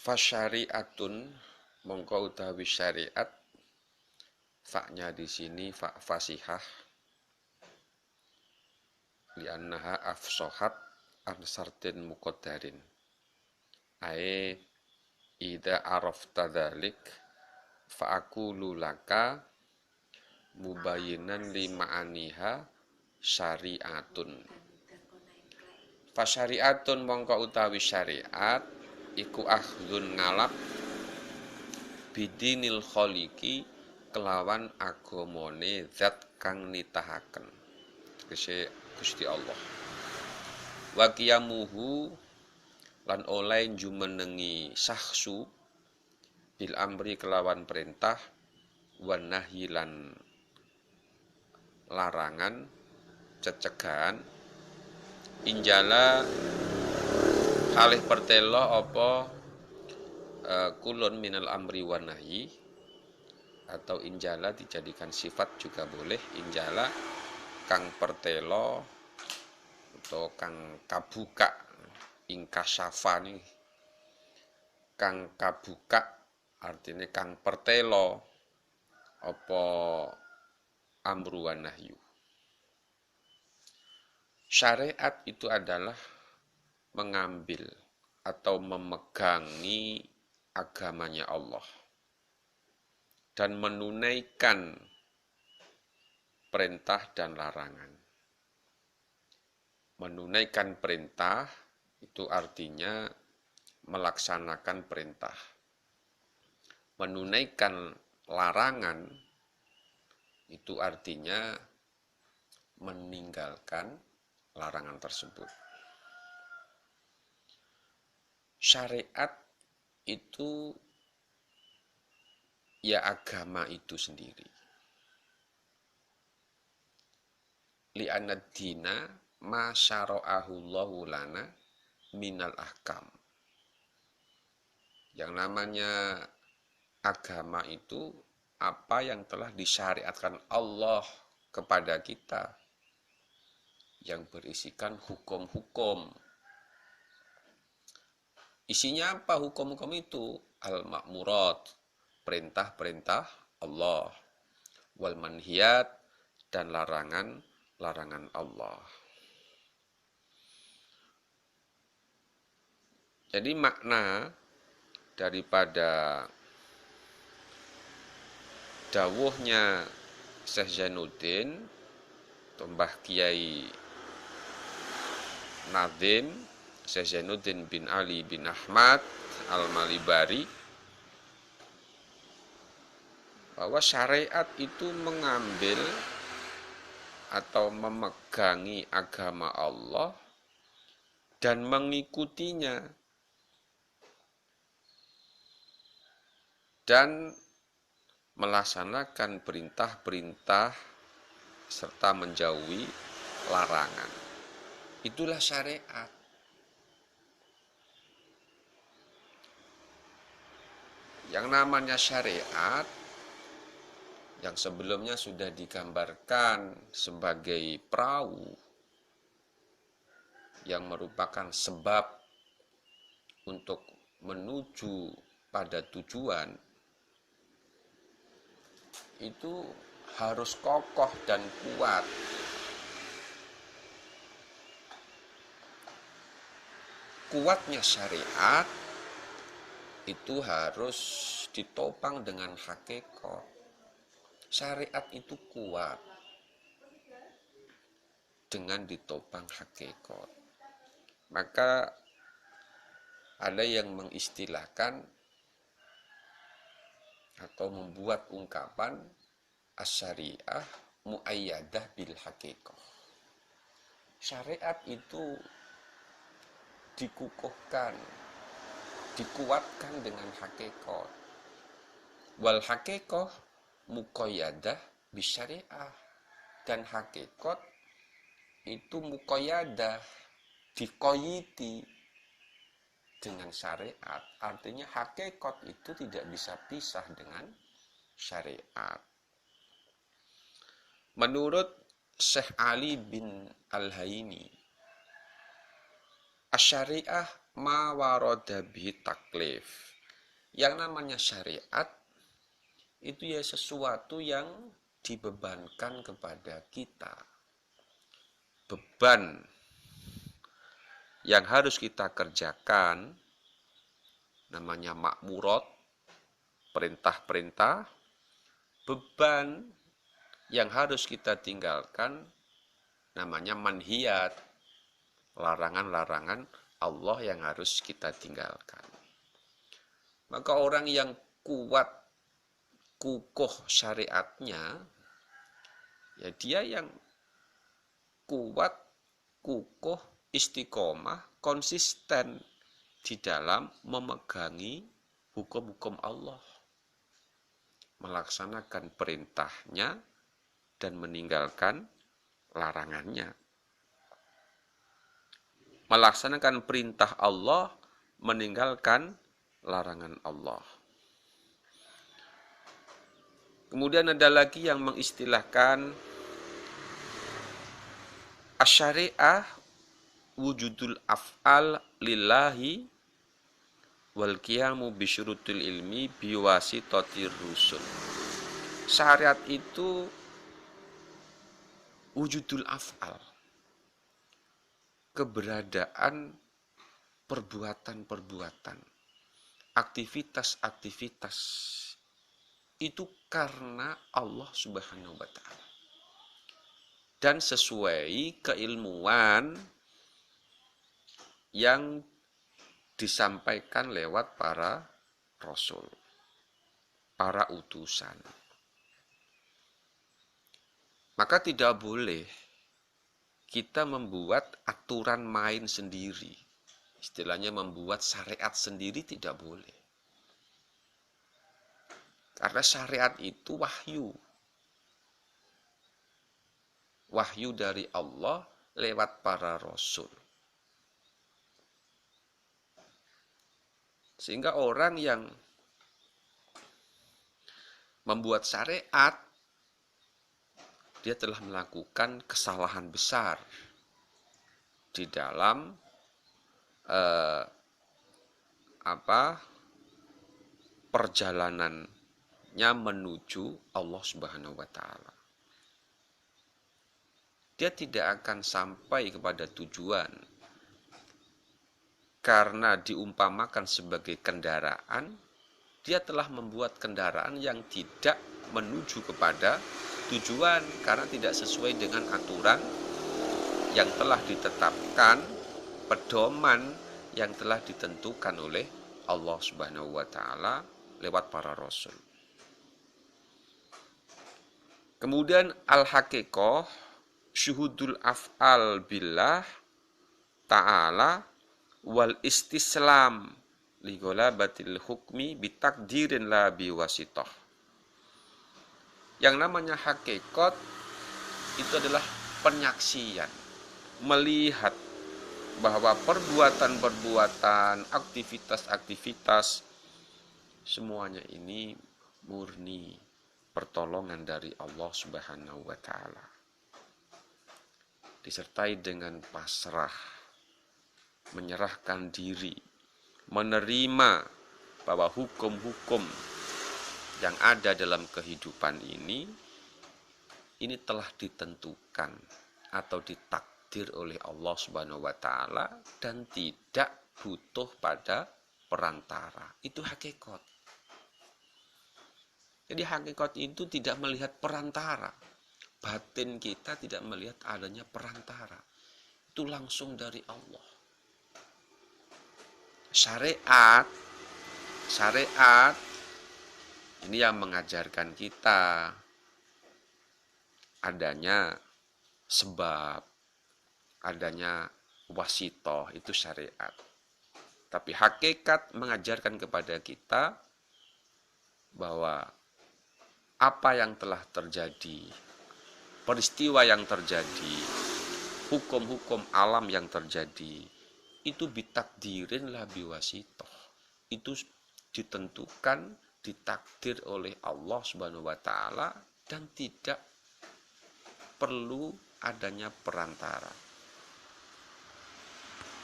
Fasyari'atun mongko utawi syariat, faknya di sini fa fasihah, li'annaha afsohat an sartin muqaddarin. Ae ida arafta dzalik fa aqulu laka mubayyinan li ma'aniha syari'atun. Fasyari'atun mongko utawi syariat iku akhdun ngalap bidinil kholiqi kelawan agamane zat kang nitahaken tegese Gusti Allah. Wa qiyamuhu lan oleh jumenengi sahsu bil amri kelawan perintah, wan nahyi lan larangan cecegahan, injala kalih pertelo apa kulun minal amri wan nahyi, atau injala dijadikan sifat juga boleh. Injala kang pertelo atau kang kabuka, ingkasyafa nih kang kabuka artinya kang pertelo apa amru wan nahyu. Syariat itu adalah mengambil atau memegangi agamanya Allah dan menunaikan perintah dan larangan. Menunaikan perintah itu artinya melaksanakan perintah. Menunaikan larangan itu artinya meninggalkan larangan tersebut. Syariat itu ya agama itu sendiri. Li'anna dina ma syara'ahu Allahu lana minal ahkam. Yang namanya agama itu apa yang telah disyariatkan Allah kepada kita, yang berisikan hukum-hukum. Isinya apa hukum-hukum itu? Al-ma'murat, perintah-perintah Allah, wal manhiyat, dan larangan-larangan Allah. Jadi makna daripada dawuhnya Syekh Zainuddin Mbah Kiai Nazim Syekh Zainuddin bin Ali bin Ahmad Al-Malibari, bahwa syariat itu mengambil atau memegangi agama Allah dan mengikutinya dan melaksanakan perintah-perintah serta menjauhi larangan. Itulah syariat. Yang namanya syariat yang sebelumnya sudah digambarkan sebagai perahu yang merupakan sebab untuk menuju pada tujuan, itu harus kokoh dan kuat. Kuatnya syariat itu harus ditopang dengan hakikat. Syariat itu kuat dengan ditopang hakikat. Maka ada yang mengistilahkan atau membuat ungkapan as-syariah muayyadah bil haqiqah. Syariat itu dikukuhkan, dikuatkan dengan hakikat. Wal haqiqah muqayyadah bis syariah, dan hakikat itu muqayyadah, dikoyiti dengan syariat. Artinya hakikat itu tidak bisa pisah dengan syariat. Menurut Syekh Ali bin Al-Hayni, asy-syariah ma warada bihi taklif. Yang namanya syariat itu ya sesuatu yang dibebankan kepada kita. Beban yang harus kita kerjakan namanya makmurat, perintah-perintah. Beban yang harus kita tinggalkan namanya manhiyat, larangan-larangan Allah yang harus kita tinggalkan. Maka orang yang kuat, kukuh syariatnya, ya dia yang kuat, kukuh, istiqomah, konsisten di dalam memegangi hukum-hukum Allah, melaksanakan perintahnya dan meninggalkan larangannya. Melaksanakan perintah Allah, meninggalkan larangan Allah. Kemudian ada lagi yang mengistilahkan asyariah wujudul af'al lillahi wal qiyamu bisyurutil ilmi biwasitatir rusul. Syariat itu wujudul af'al, keberadaan perbuatan-perbuatan, aktivitas-aktivitas itu karena Allah Subhanahu wa taala. Dan sesuai keilmuan yang disampaikan lewat para rasul, para utusan. Maka tidak boleh kita membuat aturan main sendiri. Istilahnya membuat syariat sendiri tidak boleh. Karena syariat itu wahyu. Wahyu dari Allah lewat para rasul. Sehingga orang yang membuat syariat, dia telah melakukan kesalahan besar di dalam perjalanannya menuju Allah Subhanahu wa taala. Dia tidak akan sampai kepada tujuan karena diumpamakan sebagai kendaraan, dia telah membuat kendaraan yang tidak menuju kepada tujuan karena tidak sesuai dengan aturan yang telah ditetapkan, pedoman yang telah ditentukan oleh Allah Subhanahu wa taala lewat para rasul. Kemudian al-haqiqah syuhudul af'al billah ta'ala wal istislam li ghalabatil hukmi bitakdirin la biwasithah. Yang namanya hakikat itu adalah penyaksian, melihat bahwa perbuatan-perbuatan, aktivitas-aktivitas semuanya ini murni pertolongan dari Allah Subhanahu wa taala. Disertai dengan pasrah, menyerahkan diri, menerima bahwa hukum-hukum yang ada dalam kehidupan ini telah ditentukan atau ditakdir oleh Allah Subhanahu wa taala dan tidak butuh pada perantara. Itu hakikat. Jadi hakikat itu tidak melihat perantara. Batin kita tidak melihat adanya perantara. Itu langsung dari Allah. Syariat ini yang mengajarkan kita adanya sebab, adanya wasithah, itu syariat. Tapi hakikat mengajarkan kepada kita bahwa apa yang telah terjadi, peristiwa yang terjadi, hukum-hukum alam yang terjadi, itu bitakdirin la biwasithah. Itu ditentukan, ditakdir oleh Allah Subhanahu wa taala dan tidak perlu adanya perantara.